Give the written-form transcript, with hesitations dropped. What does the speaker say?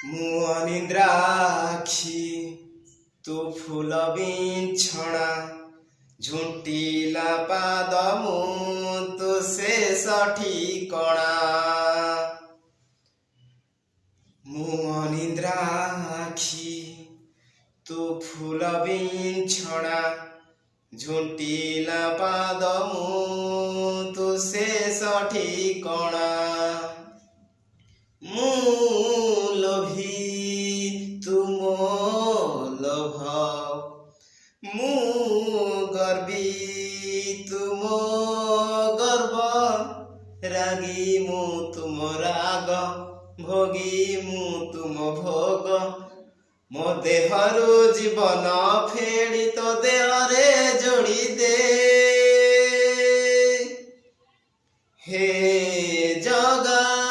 ମୁଁ ଅନିନ୍ଦ୍ରାକ୍ଷୀ ତୁ ଫୁଲ ବିଛଣା ଝୁଣ୍ଟିଲା ପାଦ ମୁଁ ତୁ ଶେଷ ଠିକଣା। ମୁଁ ଅନିନ୍ଦ୍ରାକ୍ଷୀ ତୁ ଫୁଲ ବିଛଣା ଝୁଣ୍ଟିଲା ପାଦ ମୁଁ ତୁ ଶେଷ ଠିକଣା। ମୁଁ ଲୋଭୀ ତୁ ମୋ ଲୋଭ ମୁଁ ଗର୍ବୀ ତୁ ମୋ ଗର୍ବ ରାଗୀ ମୁଁ ତୁମ ରାଗ ଭୋଗୀ ମୁଁ ତୁମ ଭୋଗ। ମୋ ଦେହରୁ ଜୀବନ ଫେଡ଼ି ତୋ ଦେହରେ ଯୋଡ଼ି ଦେ। ହେ ଜଗା